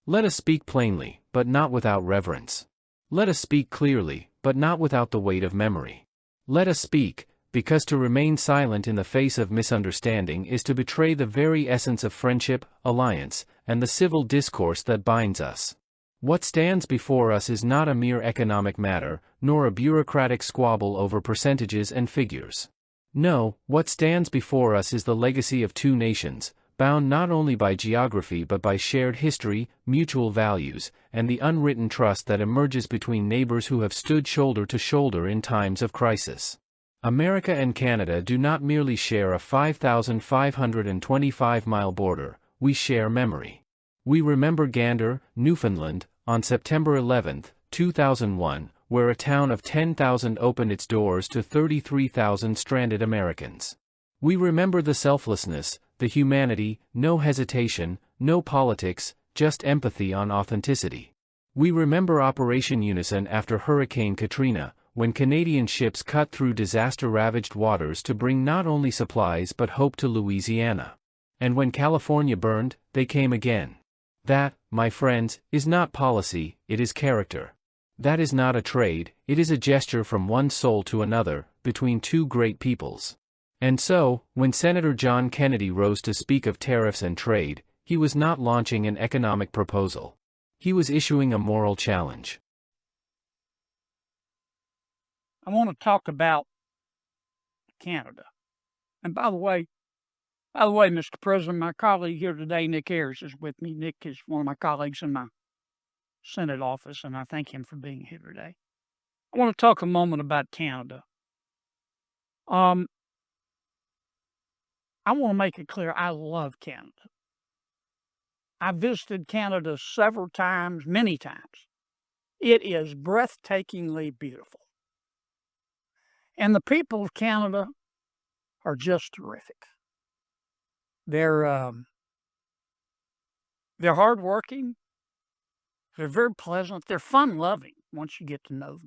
Let us speak plainly, but not without reverence. Let us speak clearly, but not without the weight of memory. Let us speak, because to remain silent in the face of misunderstanding is to betray the very essence of friendship, alliance, and the civil discourse that binds us. What stands before us is not a mere economic matter, nor a bureaucratic squabble over percentages and figures. No, what stands before us is the legacy of two nations, bound not only by geography but by shared history, mutual values, and the unwritten trust that emerges between neighbors who have stood shoulder to shoulder in times of crisis. America and Canada do not merely share a 5,525-mile border, we share memory. We remember Gander, Newfoundland, on September 11, 2001, where a town of 10,000 opened its doors to 33,000 stranded Americans. We remember the selflessness, the humanity, no hesitation, no politics, just empathy on authenticity. We remember Operation Unison after Hurricane Katrina, when Canadian ships cut through disaster-ravaged waters to bring not only supplies but hope to Louisiana. And when California burned, they came again. That, my friends, is not policy, it is character. That is not a trade, it is a gesture from one soul to another, between two great peoples. And so, when Senator John Kennedy rose to speak of tariffs and trade, he was not launching an economic proposal. He was issuing a moral challenge. I want to talk about Canada. And by the way, Mr. President, my colleague here today, Nick Ayers, is with me. Nick is one of my colleagues in my Senate office, and I thank him for being here today. I want to talk a moment about Canada. I want to make it clear, I love Canada. I visited Canada several times, many times. It is breathtakingly beautiful. And the people of Canada are just terrific. They're hardworking. They're very pleasant. They're fun-loving once you get to know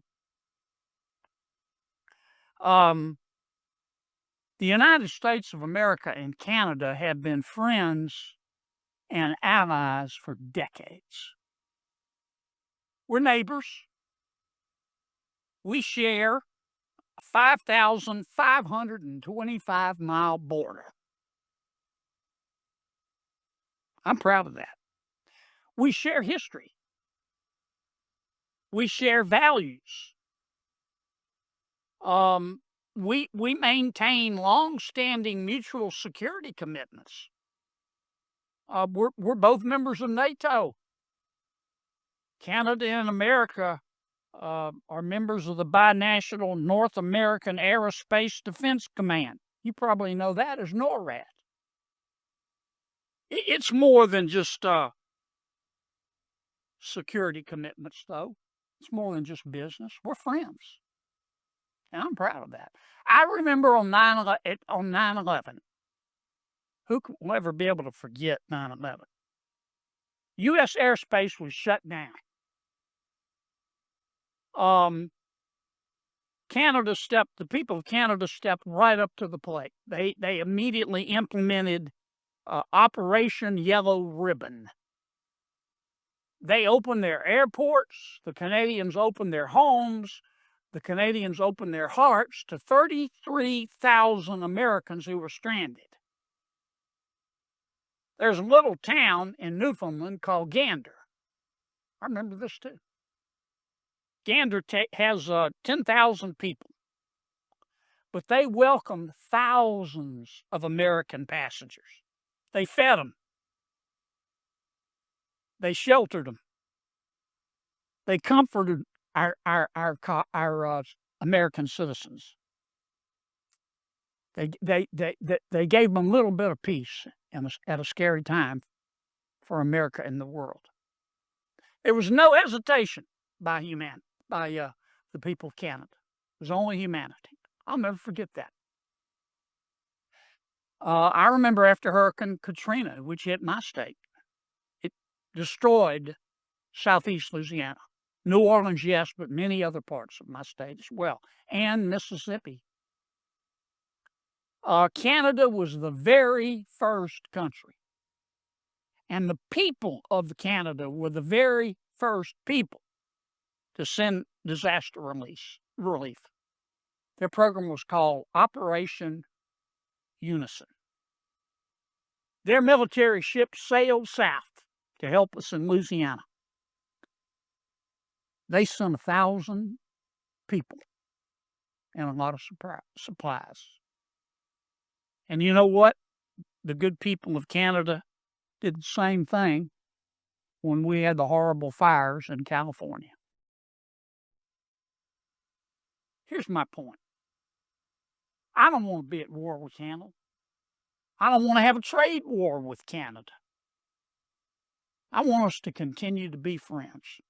them. The United States of America and Canada have been friends and allies for decades. We're neighbors. We share a 5,525-mile border. I'm proud of that. We share history. We share values. We maintain long-standing mutual security commitments. We're both members of NATO. Canada and America are members of the binational North American Aerospace Defense Command. You probably know that as NORAD. It's more than just security commitments, though. It's more than just business. We're friends. And I'm proud of that. I remember on 9/11, who will ever be able to forget 9/11? U.S. airspace was shut down. The people of Canada stepped right up to the plate. They immediately implemented Operation Yellow Ribbon. They opened their airports. The Canadians opened their homes. The Canadians opened their hearts to 33,000 Americans who were stranded. There's a little town in Newfoundland called Gander. I remember this too. Gander has 10,000 people, but they welcomed thousands of American passengers. They fed them. They sheltered them. They comforted our American citizens. They gave them a little bit of peace at a scary time for America and the world. There was no hesitation by the people of Canada. It was only humanity. I'll never forget that. I remember after Hurricane Katrina, which hit my state, it destroyed southeast Louisiana. New Orleans, yes, but many other parts of my state as well, and Mississippi. Canada was the very first country And the people of Canada were the very first people to send disaster relief. Their program was called Operation Unison. Their military ship sailed south to help us in Louisiana. They sent 1,000 people and a lot of supplies. And you know what? The good people of Canada did the same thing when we had the horrible fires in California. Here's my point. I don't want to be at war with Canada. I don't want to have a trade war with Canada. I want us to continue to be friends.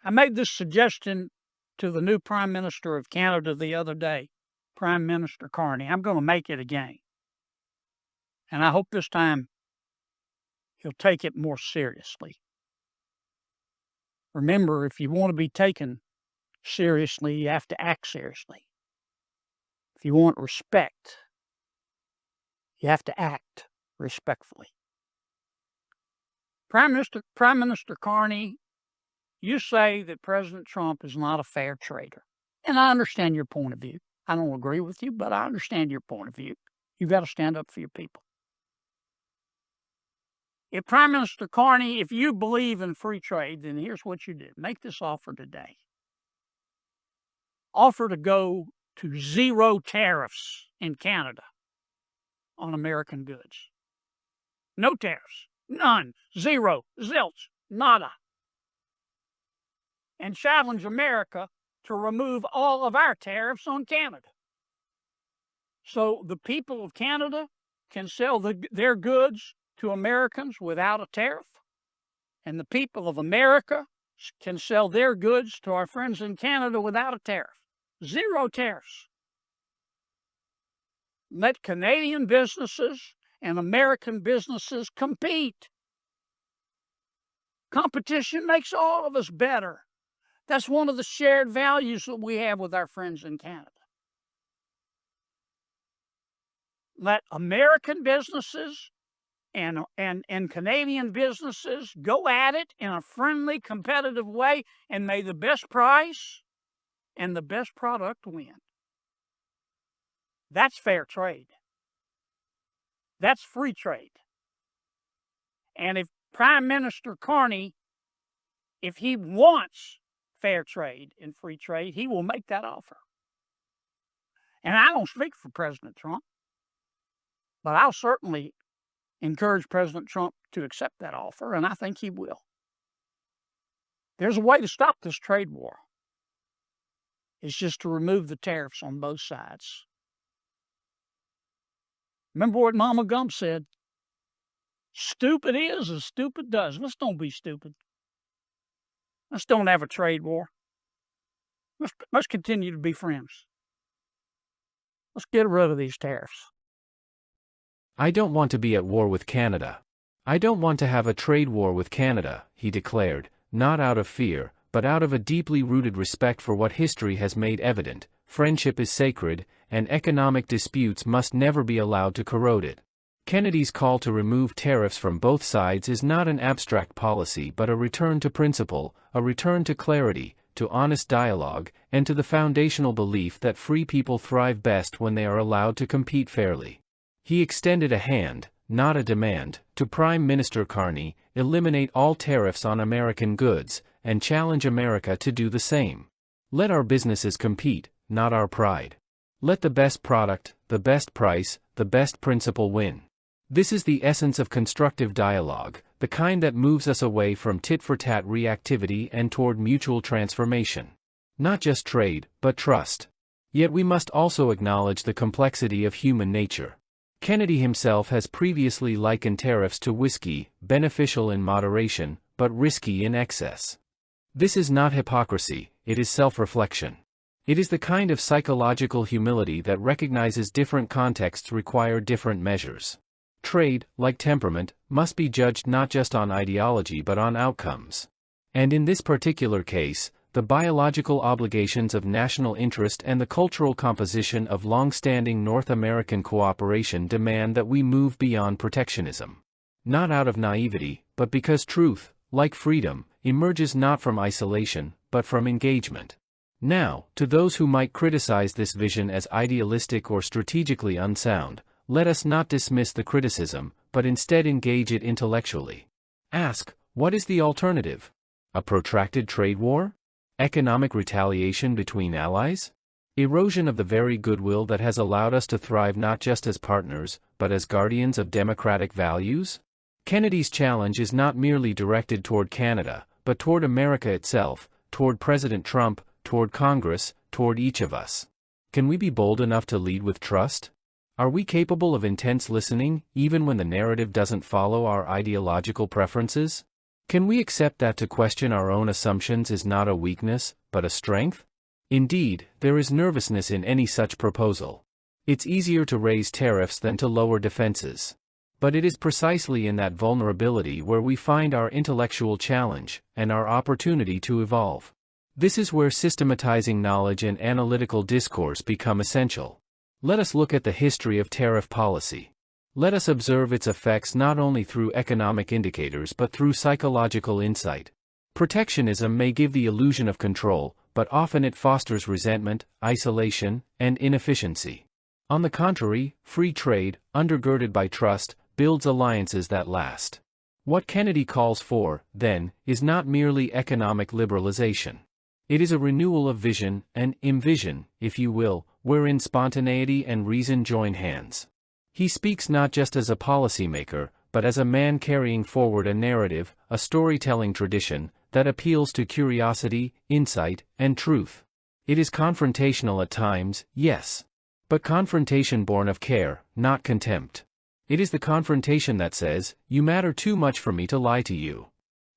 I made this suggestion to the new Prime Minister of Canada the other day, Prime Minister Carney. I'm going to make it again. And I hope this time he'll take it more seriously. Remember, if you want to be taken seriously, you have to act seriously. If you want respect, you have to act respectfully. Prime Minister Carney, you say that President Trump is not a fair trader. And I understand your point of view. I don't agree with you, but I understand your point of view. You've got to stand up for your people. If Prime Minister Carney, if you believe in free trade, then here's what you do. Make this offer today. Offer to go to 0 tariffs in Canada on American goods. No tariffs. None. 0. Zilch. Nada. And challenge America to remove all of our tariffs on Canada. So the people of Canada can sell their goods to Americans without a tariff, and the people of America can sell their goods to our friends in Canada without a tariff. 0 tariffs. Let Canadian businesses and American businesses compete. Competition makes all of us better. That's one of the shared values that we have with our friends in Canada. Let American businesses and Canadian businesses go at it in a friendly, competitive way, and may the best price and the best product win. That's fair trade. That's free trade. And if Prime Minister Carney, if he wants fair trade and free trade, he will make that offer. And I don't speak for President Trump, but I'll certainly encourage President Trump to accept that offer, and I think he will. There's a way to stop this trade war. It's just to remove the tariffs on both sides. Remember what Mama Gump said? Stupid is as stupid does. Let's don't be stupid. Let's don't have a trade war. Let's continue to be friends. Let's get rid of these tariffs. I don't want to be at war with Canada. I don't want to have a trade war with Canada, he declared, not out of fear, but out of a deeply rooted respect for what history has made evident. Friendship is sacred, and economic disputes must never be allowed to corrode it. Kennedy's call to remove tariffs from both sides is not an abstract policy but a return to principle, a return to clarity, to honest dialogue, and to the foundational belief that free people thrive best when they are allowed to compete fairly. He extended a hand, not a demand, to Prime Minister Carney: eliminate all tariffs on American goods, and challenge America to do the same. Let our businesses compete, not our pride. Let the best product, the best price, the best principle win. This is the essence of constructive dialogue, the kind that moves us away from tit-for-tat reactivity and toward mutual transformation. Not just trade, but trust. Yet we must also acknowledge the complexity of human nature. Kennedy himself has previously likened tariffs to whiskey, beneficial in moderation, but risky in excess. This is not hypocrisy, it is self-reflection. It is the kind of psychological humility that recognizes different contexts require different measures. Trade, like temperament, must be judged not just on ideology but on outcomes. And in this particular case, the biological obligations of national interest and the cultural composition of long-standing North American cooperation demand that we move beyond protectionism. not out of naivety, but because truth, like freedom, emerges not from isolation, but from engagement. Now, to those who might criticize this vision as idealistic or strategically unsound, let us not dismiss the criticism, but instead engage it intellectually. Ask, what is the alternative? A protracted trade war? Economic retaliation between allies? Erosion of the very goodwill that has allowed us to thrive not just as partners, but as guardians of democratic values? Kennedy's challenge is not merely directed toward Canada, but toward America itself, toward President Trump, toward Congress, toward each of us. Can we be bold enough to lead with trust? Are we capable of intense listening, even when the narrative doesn't follow our ideological preferences? Can we accept that to question our own assumptions is not a weakness, but a strength? Indeed, there is nervousness in any such proposal. It's easier to raise tariffs than to lower defenses. But it is precisely in that vulnerability where we find our intellectual challenge, and our opportunity to evolve. This is where systematizing knowledge and analytical discourse become essential. Let us look at the history of tariff policy. Let us observe its effects not only through economic indicators but through psychological insight. Protectionism may give the illusion of control, but often it fosters resentment, isolation, and inefficiency. On the contrary, free trade, undergirded by trust, builds alliances that last. What Kennedy calls for, then, is not merely economic liberalization. It is a renewal of vision, an envision, if you will, wherein spontaneity and reason join hands. He speaks not just as a policymaker, but as a man carrying forward a narrative, a storytelling tradition, that appeals to curiosity, insight, and truth. It is confrontational at times, yes. But confrontation born of care, not contempt. It is the confrontation that says, "You matter too much for me to lie to you."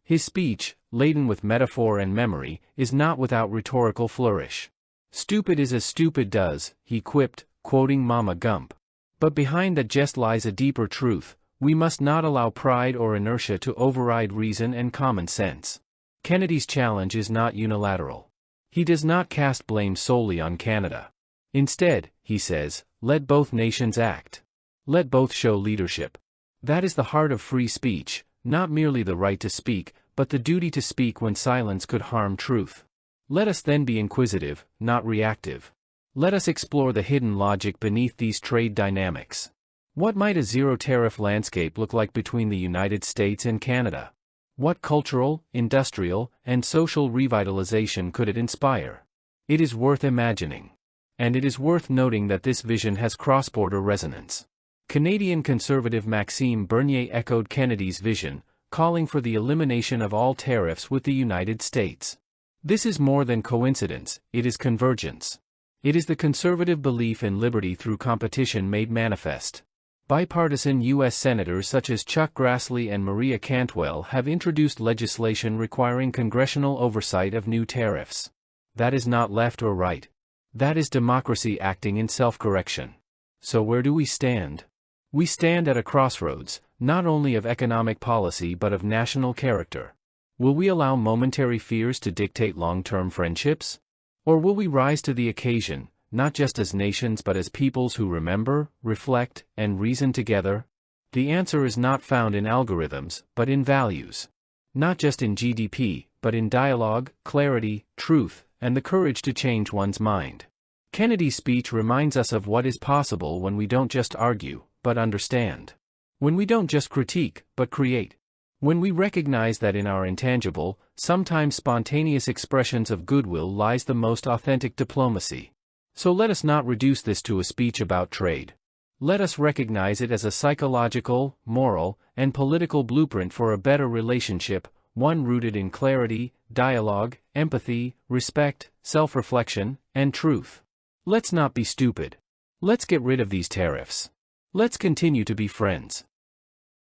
His speech, laden with metaphor and memory, is not without rhetorical flourish. "Stupid is as stupid does," he quipped, quoting Mama Gump. But behind that jest lies a deeper truth: we must not allow pride or inertia to override reason and common sense. Kennedy's challenge is not unilateral. He does not cast blame solely on Canada. Instead, he says, let both nations act. Let both show leadership. That is the heart of free speech, not merely the right to speak, but the duty to speak when silence could harm truth. Let us then be inquisitive, not reactive. Let us explore the hidden logic beneath these trade dynamics. What might a zero-tariff landscape look like between the United States and Canada? What cultural, industrial, and social revitalization could it inspire? It is worth imagining. And it is worth noting that this vision has cross-border resonance. Canadian conservative Maxime Bernier echoed Kennedy's vision, calling for the elimination of all tariffs with the United States. This is more than coincidence, it is convergence. It is the conservative belief in liberty through competition made manifest. Bipartisan U.S. senators such as Chuck Grassley and Maria Cantwell have introduced legislation requiring congressional oversight of new tariffs. That is not left or right. That is democracy acting in self-correction. So where do we stand? We stand at a crossroads, not only of economic policy but of national character. Will we allow momentary fears to dictate long-term friendships? Or will we rise to the occasion, not just as nations but as peoples who remember, reflect, and reason together? The answer is not found in algorithms, but in values. Not just in GDP, but in dialogue, clarity, truth, and the courage to change one's mind. Kennedy's speech reminds us of what is possible when we don't just argue, but understand. When we don't just critique, but create. When we recognize that in our intangible, sometimes spontaneous expressions of goodwill lies the most authentic diplomacy. So let us not reduce this to a speech about trade. Let us recognize it as a psychological, moral, and political blueprint for a better relationship, one rooted in clarity, dialogue, empathy, respect, self-reflection, and truth. Let's not be stupid. Let's get rid of these tariffs. Let's continue to be friends.